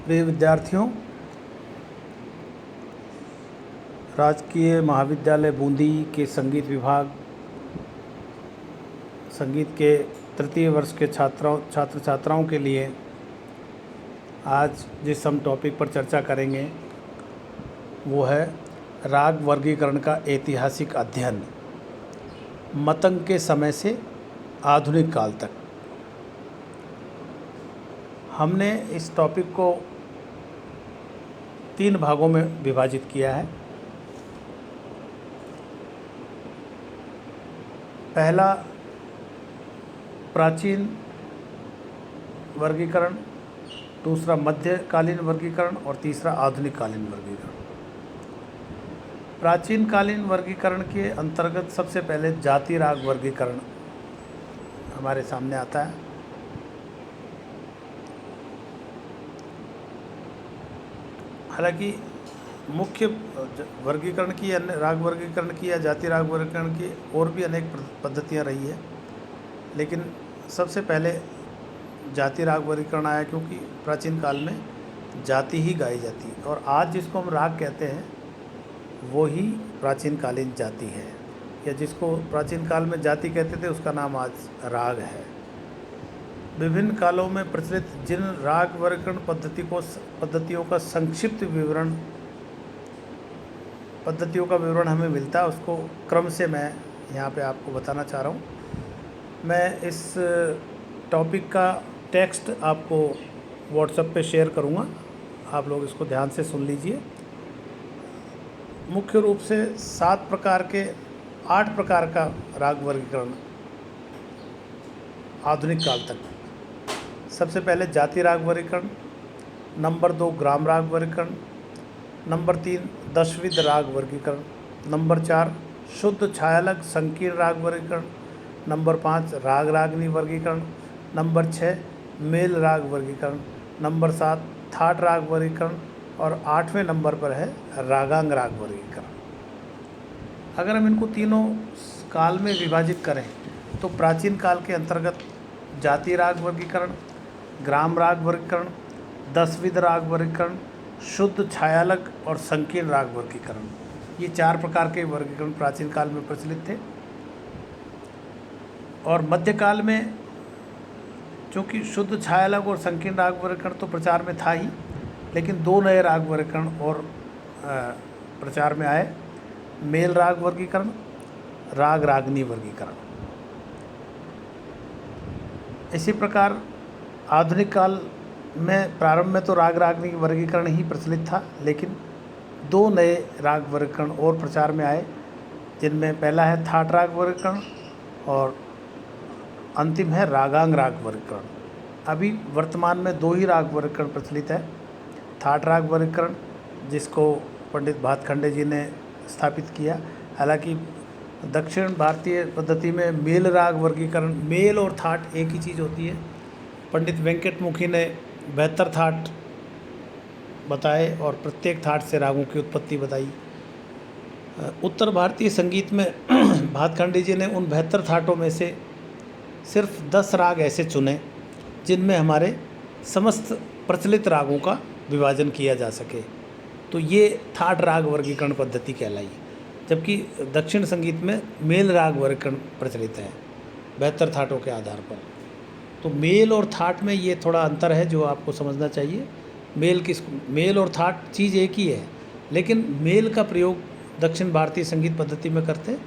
प्रिय विद्यार्थियों, राजकीय महाविद्यालय बूंदी के संगीत विभाग संगीत के तृतीय वर्ष के छात्र छात्राओं के लिए आज जिस हम टॉपिक पर चर्चा करेंगे वो है राग वर्गीकरण का ऐतिहासिक अध्ययन, मतंग के समय से आधुनिक काल तक। हमने इस टॉपिक को 3 भागों में विभाजित किया है। पहला प्राचीन वर्गीकरण, दूसरा मध्यकालीन वर्गीकरण और तीसरा आधुनिक कालीन वर्गीकरण। प्राचीन कालीन वर्गीकरण के अंतर्गत सबसे पहले जाति राग वर्गीकरण हमारे सामने आता है। हालांकि मुख्य वर्गीकरण की, अन्य राग वर्गीकरण की या जाति राग वर्गीकरण की और भी अनेक पद्धतियां रही है, लेकिन सबसे पहले जाति राग वर्गीकरण आया, क्योंकि प्राचीन काल में जाति ही गाई जाती है और आज जिसको हम राग कहते हैं वो ही प्राचीन कालीन जाति है, या जिसको प्राचीन काल में जाति कहते थे उसका नाम आज राग है। विभिन्न कालों में प्रचलित जिन राग वर्गीकरण पद्धतियों का संक्षिप्त विवरण हमें मिलता है, उसको क्रम से मैं यहाँ पे आपको बताना चाह रहा हूँ। मैं इस टॉपिक का टेक्स्ट आपको व्हाट्सएप पे शेयर करूँगा, आप लोग इसको ध्यान से सुन लीजिए। मुख्य रूप से 8 प्रकार का राग वर्गीकरण आधुनिक काल तक। सबसे पहले जाति राग वर्गीकरण, नंबर 2 ग्राम राग वर्गीकरण, नंबर 3 दशविध राग वर्गीकरण, नंबर 4 शुद्ध छायालग संकीर्ण राग वर्गीकरण, नंबर 5 राग रागनी वर्गीकरण, नंबर 6 मेल राग वर्गीकरण, नंबर 7 थाट राग वर्गीकरण और 8वें नंबर पर है रागांग राग वर्गीकरण। अगर हम इनको तीनों काल में विभाजित करें तो प्राचीन काल के अंतर्गत जाति राग वर्गीकरण, ग्राम राग वर्गीकरण, दशविध राग वर्गीकरण, शुद्ध छायालग और संकीर्ण राग वर्गीकरण, ये 4 प्रकार के वर्गीकरण प्राचीन काल में प्रचलित थे। और मध्यकाल में चूँकि शुद्ध छायालग और संकीर्ण राग वर्गीकरण तो प्रचार में था ही, लेकिन 2 नए राग वर्गीकरण और प्रचार में आए, मेल राग वर्गीकरण, राग रागनी वर्गीकरण। इसी प्रकार आधुनिक काल में प्रारंभ में तो राग रागनी वर्गीकरण ही प्रचलित था, लेकिन 2 नए राग वर्गीकरण और प्रचार में आए, जिनमें पहला है थाट राग वर्गीकरण और अंतिम है रागांग राग वर्गीकरण। अभी वर्तमान में 2 ही राग वर्गीकरण प्रचलित है। थाट राग वर्गीकरण, जिसको पंडित भातखंडे जी ने स्थापित किया। हालांकि दक्षिण भारतीय पद्धति में मेल राग वर्गीकरण, मेल और थाट एक ही चीज़ होती है। पंडित वेंकटमुखी ने 72 थाट बताए और प्रत्येक थाट से रागों की उत्पत्ति बताई। उत्तर भारतीय संगीत में भातखंडे जी ने उन 72 थाटों में से सिर्फ 10 राग ऐसे चुने जिनमें हमारे समस्त प्रचलित रागों का विभाजन किया जा सके, तो ये थाट राग वर्गीकरण पद्धति कहलाई। जबकि दक्षिण संगीत में मेल राग वर्गीकरण प्रचलित है 72 थाटों के आधार पर। तो मेल और थाट में ये थोड़ा अंतर है जो आपको समझना चाहिए। मेल और थाट चीज़ एक ही है, लेकिन मेल का प्रयोग दक्षिण भारतीय संगीत पद्धति में करते हैं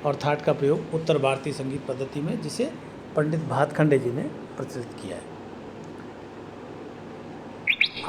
और थाट का प्रयोग उत्तर भारतीय संगीत पद्धति में, जिसे पंडित भातखंडे जी ने प्रचलित किया है।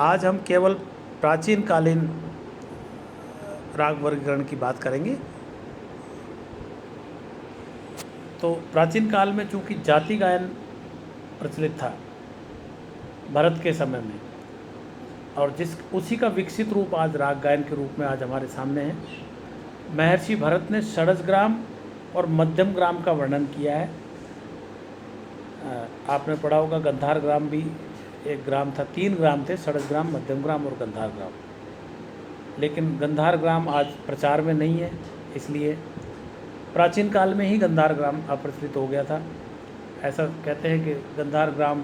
आज हम केवल प्राचीन कालीन राग वर्गीकरण की बात करेंगे। तो प्राचीन काल में चूँकि जाति गायन प्रचलित था भरत के समय में, और उसी का विकसित रूप आज राग गायन के रूप में आज हमारे सामने है। महर्षि भरत ने षडज ग्राम और मध्यम ग्राम का वर्णन किया है। आपने पढ़ा होगा गंधार ग्राम भी एक ग्राम था, 3 ग्राम थे, षडज ग्राम, मध्यम ग्राम और गंधार ग्राम। लेकिन गंधार ग्राम आज प्रचार में नहीं है, इसलिए प्राचीन काल में ही गंधार ग्राम अप्रचलित हो गया था। ऐसा कहते हैं कि गंधार ग्राम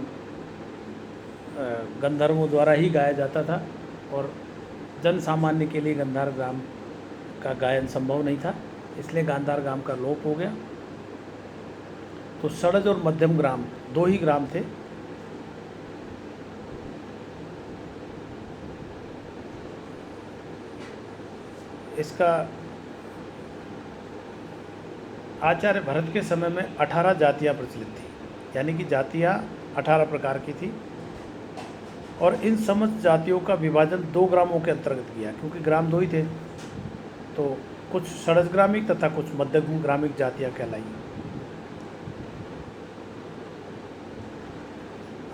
गंधर्वों द्वारा ही गाया जाता था और जन सामान्य के लिए गांधार ग्राम का गायन संभव नहीं था, इसलिए गांधार ग्राम का लोप हो गया। तो षडज और मध्यम ग्राम दो ही ग्राम थे। इसका आचार्य भरत के समय में 18 जातियाँ प्रचलित थी, यानी कि जातियाँ 18 प्रकार की थी और इन समस्त जातियों का विभाजन 2 ग्रामों के अंतर्गत किया, क्योंकि ग्राम 2 ही थे। तो कुछ षडज ग्रामिक तथा कुछ मध्यम ग्रामिक जातियाँ कहलाई।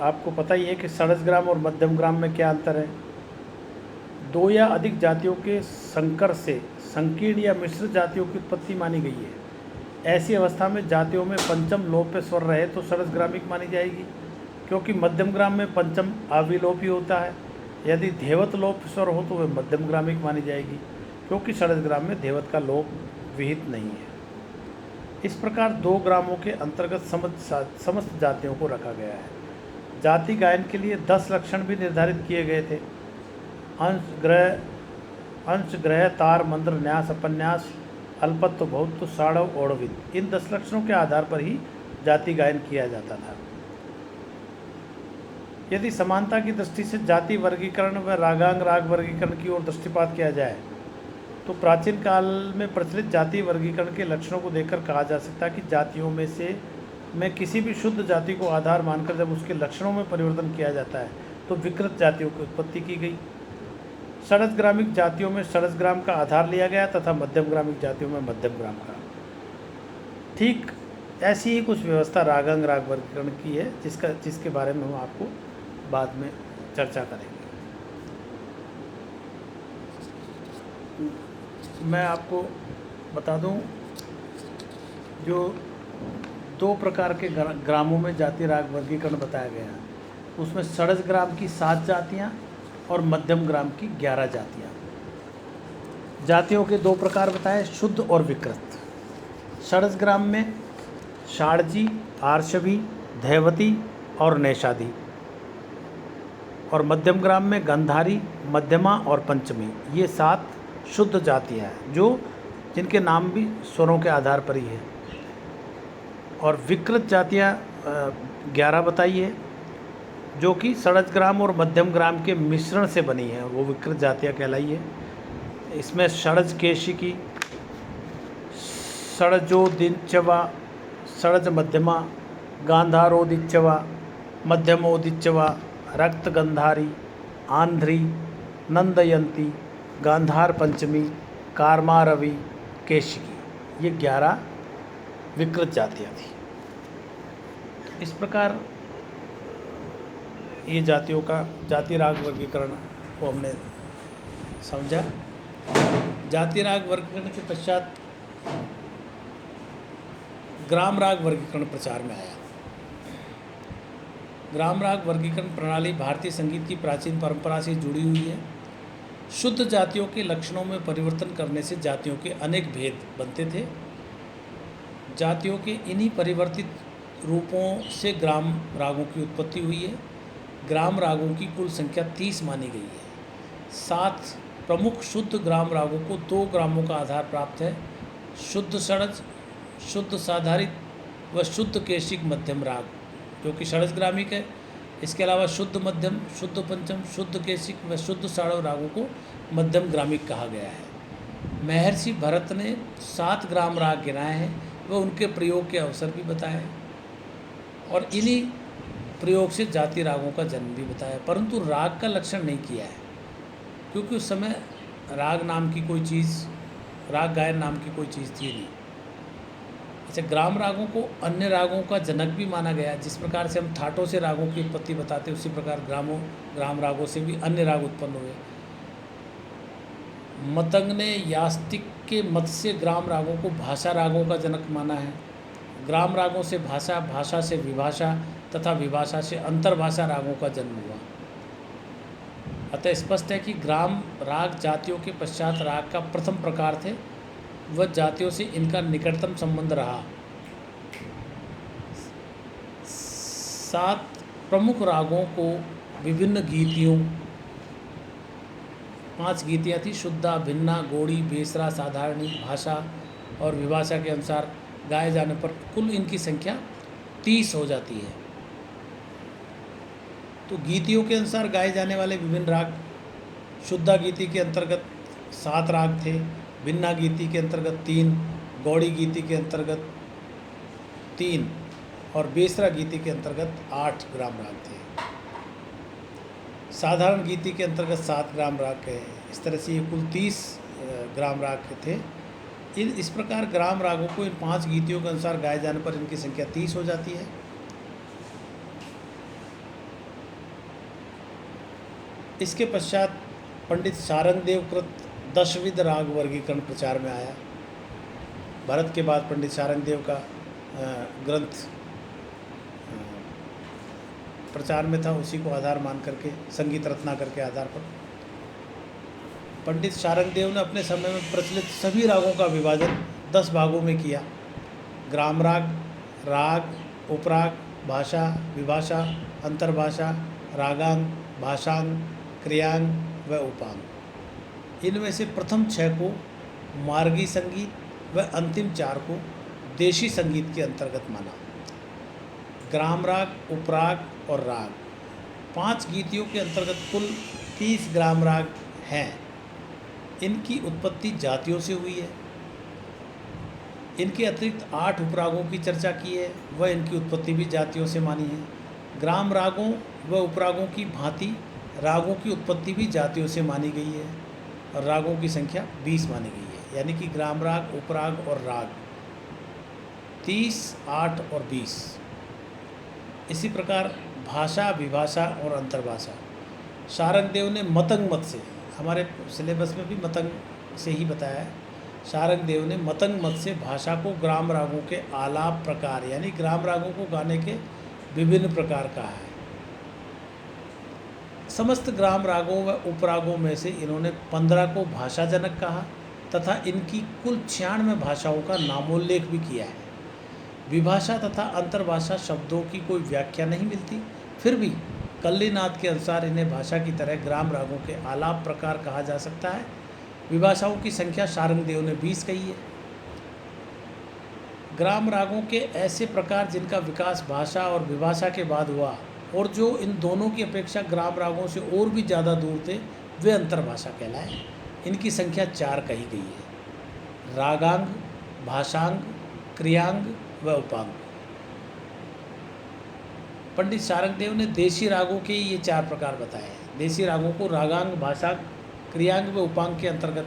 आपको पता ही है कि षडज ग्राम और मध्यम ग्राम में क्या अंतर है। 2 या अधिक जातियों के संकर से संकीर्ण या मिश्र जातियों की उत्पत्ति मानी गई है। ऐसी अवस्था में जातियों में पंचम लोप पे स्वर रहे तो षडज ग्रामिक मानी जाएगी, क्योंकि मध्यम ग्राम में पंचम अविलोप ही होता है। यदि धेवत लोप स्वर हो तो वह मध्यम ग्रामिक मानी जाएगी, क्योंकि षडज ग्राम में धेवत का लोप विहित नहीं है। इस प्रकार 2 ग्रामों के अंतर्गत समस्त जातियों को रखा गया है। जाति गायन के लिए 10 लक्षण भी निर्धारित किए गए थे। अंश ग्रह तार मंत्र न्यास अपन्यास अल्पत्व बहुत्व साड़व औड़विद, इन 10 लक्षणों के आधार पर ही जाति गायन किया जाता था। यदि समानता की दृष्टि से जाति वर्गीकरण व रागांग राग वर्गीकरण की ओर दृष्टिपात किया जाए तो प्राचीन काल में प्रचलित जाति वर्गीकरण के लक्षणों को देखकर कहा जा सकता है कि जातियों में किसी भी शुद्ध जाति को आधार मानकर जब उसके लक्षणों में परिवर्तन किया जाता है तो विकृत जातियों की उत्पत्ति की गई। षडज ग्रामिक जातियों में षडज ग्राम का आधार लिया गया तथा मध्यम ग्रामिक जातियों में मध्यम ग्राम का। ठीक ऐसी ही कुछ व्यवस्था रागांग राग वर्गीकरण की है, जिसके बारे में हम आपको बाद में चर्चा करेंगे। मैं आपको बता दूं, जो 2 प्रकार के ग्रामों में जाति राग वर्गीकरण बताया गया है, उसमें षडज ग्राम की 7 जातियाँ और मध्यम ग्राम की 11 जातियाँ। जातियों के 2 प्रकार बताए, शुद्ध और विकृत। षडज ग्राम में शाड़जी, आर्षभी, धैवती और नैषादी, और मध्यम ग्राम में गंधारी, मध्यमा और पंचमी, ये 7 शुद्ध जातियाँ हैं जिनके नाम भी स्वरों के आधार पर ही है। और विकृत जातियाँ 11 बताई है, जो कि षडज ग्राम और मध्यम ग्राम के मिश्रण से बनी है, वो विकृत जातियाँ कहलाई है। इसमें षडज केशिकी, षडजोदिच्चवा, षडज मध्यमा, गांधारोदिच्चवा, मध्यमोदिच्चवा, रक्त गंधारी, आंध्री, नंदयंती, गांधार पंचमी, कारमारवी, केशिकी, ये 11 विकृत जातियाँ थी। इस प्रकार ये जातियों का जाति राग वर्गीकरण को हमने समझा। जाति राग वर्गीकरण के पश्चात ग्राम राग वर्गीकरण प्रचार में आया। ग्राम राग वर्गीकरण प्रणाली भारतीय संगीत की प्राचीन परंपरा से जुड़ी हुई है। शुद्ध जातियों के लक्षणों में परिवर्तन करने से जातियों के अनेक भेद बनते थे। जातियों के इन्हीं परिवर्तित रूपों से ग्राम रागों की उत्पत्ति हुई है। ग्राम रागों की कुल संख्या 30 मानी गई है। 7 प्रमुख शुद्ध ग्राम रागों को 2 ग्रामों का आधार प्राप्त है, शुद्ध षडज, शुद्ध साधारित व शुद्ध केशिक मध्यम राग, जो कि षडज ग्रामिक है। इसके अलावा शुद्ध मध्यम, शुद्ध पंचम, शुद्ध केशिक व शुद्ध साड़व रागों को मध्यम ग्रामिक कहा गया है। महर्षि भरत ने 7 ग्राम राग गिनाए हैं व उनके प्रयोग के अवसर भी बताए और इन्हीं प्रयोग से जाति रागों का जन्म भी बताया, परंतु राग का लक्षण नहीं किया है, क्योंकि उस समय राग नाम की कोई चीज़, राग गायन नाम की कोई चीज़ थी नहीं। ऐसे ग्राम रागों को अन्य रागों का जनक भी माना गया। जिस प्रकार से हम ठाटों से रागों की उत्पत्ति बताते हैं, उसी प्रकार ग्राम रागों से भी अन्य राग उत्पन्न हुए। मतंग ने यास्तिक के मत से ग्राम रागों को भाषा रागों का जनक माना है। ग्राम रागों से भाषा, भाषा से विभाषा तथा विभाषा से अंतर्भाषा रागों का जन्म हुआ। अतः स्पष्ट है कि ग्राम राग जातियों के पश्चात राग का प्रथम प्रकार थे व जातियों से इनका निकटतम संबंध रहा। 7 प्रमुख रागों को विभिन्न गीतियों, 5 गीतियाँ थी, शुद्धा, भिन्ना, गौड़ी, बेसरा, साधारणी, भाषा और विभाषा के अनुसार गाए जाने पर कुल इनकी संख्या 30 हो जाती है। तो गीतियों के अनुसार गाए जाने वाले विभिन्न राग, शुद्धा गीति के अंतर्गत 7 राग थे, भिन्ना गीति के अंतर्गत 3, गौड़ी गीति के अंतर्गत 3 और बेसरा गीति के अंतर्गत 8 ग्राम राग थे। साधारण गीति के अंतर्गत 7 ग्राम राग है। इस तरह से ये कुल 30 ग्राम राग थे। इस प्रकार ग्राम रागों को इन 5 गीतियों के अनुसार गाए जाने पर इनकी संख्या 30 हो जाती है। इसके पश्चात पंडित शारंगदेव कृत दशविध राग वर्गीकरण प्रचार में आया। भरत के बाद पंडित शारंगदेव का ग्रंथ प्रचार में था, उसी को आधार मान करके संगीत रत्नाकर के आधार पर पंडित शारंगदेव ने अपने समय में प्रचलित सभी रागों का विभाजन 10 भागों में किया। ग्राम राग, राग, उपराग, भाषा, विभाषा, अंतर्भाषा, रागांग, भाषांग, क्रियांग व उपांग। इनमें से प्रथम 6 को मार्गी संगीत व अंतिम 4 को देशी संगीत के अंतर्गत माना। ग्राम राग, उपराग और राग 5 गीतियों के अंतर्गत कुल 30 ग्राम राग हैं। इनकी उत्पत्ति जातियों से हुई है। इनके अतिरिक्त 8 उपरागों की चर्चा की है, वह इनकी उत्पत्ति भी जातियों से मानी है। ग्राम रागों व उपरागों की भांति रागों की उत्पत्ति भी जातियों से मानी गई है और रागों की संख्या 20 मानी गई है। यानी कि ग्राम राग, उपराग और राग 30, 8 और 20। इसी प्रकार भाषा, विभाषा और अंतर्भाषा शारंगदेव ने मतंग मत से, हमारे सिलेबस में भी मतंग से ही बताया है, शारंगदेव ने मतंग मत से भाषा को ग्राम रागों के आलाप प्रकार यानी ग्राम रागों को गाने के विभिन्न प्रकार कहा है। समस्त ग्राम रागों व उपरागों में से इन्होंने 15 को भाषाजनक कहा तथा इनकी कुल 96 भाषाओं का नामोल्लेख भी किया है। विभाषा तथा अंतर्भाषा शब्दों की कोई व्याख्या नहीं मिलती, फिर भी कल्लीनाथ के अनुसार इन्हें भाषा की तरह ग्राम रागों के आलाप प्रकार कहा जा सकता है। विभाषाओं की संख्या शारंगदेव ने 20 कही है। ग्राम रागों के ऐसे प्रकार जिनका विकास भाषा और विभाषा के बाद हुआ और जो इन दोनों की अपेक्षा ग्राम रागों से और भी ज़्यादा दूर थे, वे अंतर्भाषा कहलाए। इनकी संख्या 4 कही गई है: रागांग, भाषांग, क्रियांग व उपांग। पंडित शारंगदेव ने देशी रागों के ये 4 प्रकार बताए हैं। देशी रागों को रागांग, भाषा, क्रियांग व उपांग के अंतर्गत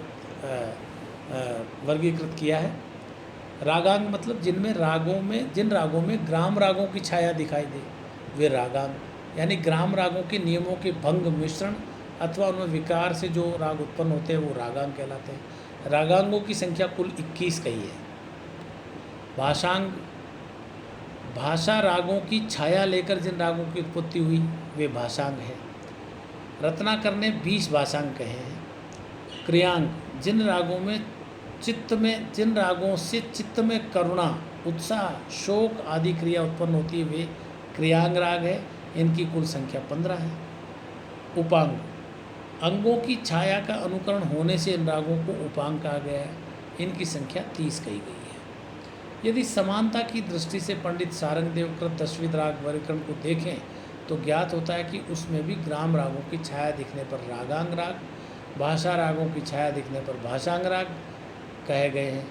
वर्गीकृत किया है। रागांग मतलब जिन रागों में ग्राम रागों की छाया दिखाई दे, वे रागांग यानी ग्राम रागों के नियमों के भंग, मिश्रण अथवा उनमें विकार से जो राग उत्पन्न होते हैं वो रागांग कहलाते हैं। रागांगों की संख्या कुल 21 कही है। भाषांग, भाषा रागों की छाया लेकर जिन रागों की उत्पत्ति हुई वे भाषांग है। रत्नाकर ने 20 भाषांग कहे हैं। क्रियांग, जिन रागों से चित्त में करुणा, उत्साह, शोक आदि क्रिया उत्पन्न होती है वे क्रियांग राग है। इनकी कुल संख्या 15 है। उपांग, अंगों की छाया का अनुकरण होने से इन रागों को उपांग कहा गया है। इनकी संख्या 30 कही गई है। यदि समानता की दृष्टि से पंडित शारंगदेव कृत दशविध राग वर्गीकरण को देखें तो ज्ञात होता है कि उसमें भी ग्राम रागों की छाया दिखने पर रागांग राग, भाषा रागों की छाया दिखने पर भाषांग राग कहे गए हैं।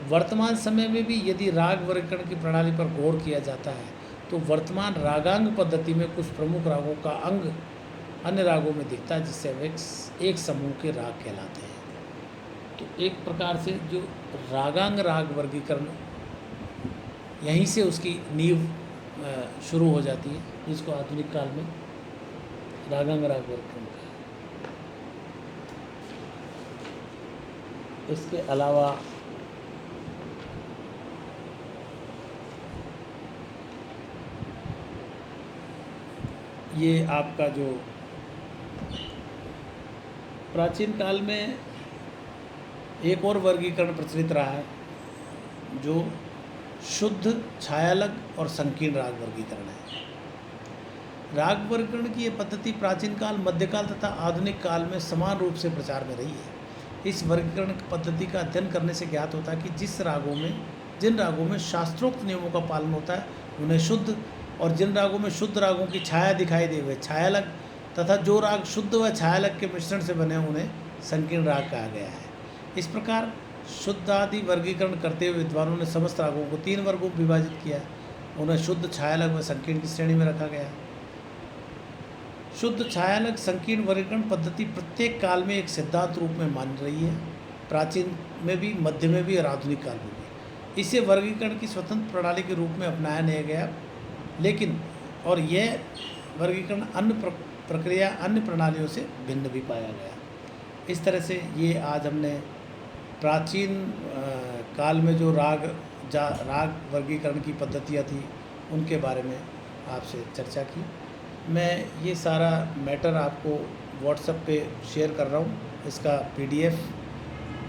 वर्तमान समय में भी यदि राग वर्गीकरण की प्रणाली पर गौर किया जाता है तो वर्तमान रागांग पद्धति में कुछ प्रमुख रागों का अंग अन्य रागों में दिखता है, जिससे वे एक समूह के राग कहलाते हैं। तो एक प्रकार से जो रागांग राग वर्गीकरण, यहीं से उसकी नींव शुरू हो जाती है, जिसको आधुनिक काल में रागांग राग वर्गीकरण कहा है। इसके अलावा ये आपका जो प्राचीन काल में एक और वर्गीकरण प्रचलित रहा है, जो शुद्ध, छायालग और संकीर्ण राग वर्गीकरण है। राग वर्गीकरण की ये पद्धति प्राचीन काल, मध्यकाल तथा आधुनिक काल में समान रूप से प्रचार में रही है। इस वर्गीकरण पद्धति का अध्ययन करने से ज्ञात होता है कि जिन रागों में शास्त्रोक्त नियमों का पालन होता है उन्हें शुद्ध, और जिन रागों में शुद्ध रागों की छाया दिखाई दे वे छायालग, तथा जो राग शुद्ध व छायालग के मिश्रण से बने उन्हें संकीर्ण राग कहा गया है। इस प्रकार शुद्ध आदि वर्गीकरण करते हुए विद्वानों ने समस्त रागों को 3 वर्गों में विभाजित किया। उन्हें शुद्ध, छायालग व संकीर्ण की श्रेणी में रखा गया। शुद्ध, छायालग, संकीर्ण वर्गीकरण पद्धति प्रत्येक काल में एक सिद्धांत रूप में मान रही है, प्राचीन में भी, मध्य में भी और आधुनिक काल में भी। इसे वर्गीकरण की स्वतंत्र प्रणाली के रूप में अपनाया नहीं गया, लेकिन और यह वर्गीकरण अन्य प्रक्रिया, अन्य प्रणालियों से भिन्न भी पाया गया। इस तरह से ये आज हमने प्राचीन काल में जो राग वर्गीकरण की पद्धतियाँ थी उनके बारे में आपसे चर्चा की। मैं ये सारा मैटर आपको व्हाट्सएप पे शेयर कर रहा हूँ। इसका PDF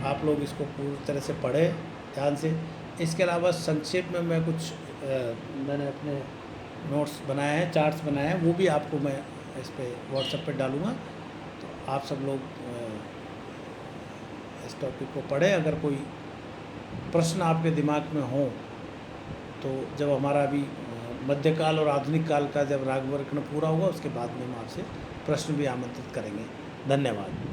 आप लोग इसको पूरी तरह से पढ़ें ध्यान से। इसके अलावा संक्षेप में मैं कुछ मैंने अपने नोट्स बनाए हैं, चार्ट्स बनाए हैं, वो भी आपको मैं इस पे व्हाट्सएप पे डालूँगा। तो आप सब लोग इस टॉपिक को पढ़ें। अगर कोई प्रश्न आपके दिमाग में हो तो जब हमारा अभी मध्यकाल और आधुनिक काल का जब राग वर्गीकरण पूरा होगा उसके बाद में हम आपसे प्रश्न भी आमंत्रित करेंगे। धन्यवाद।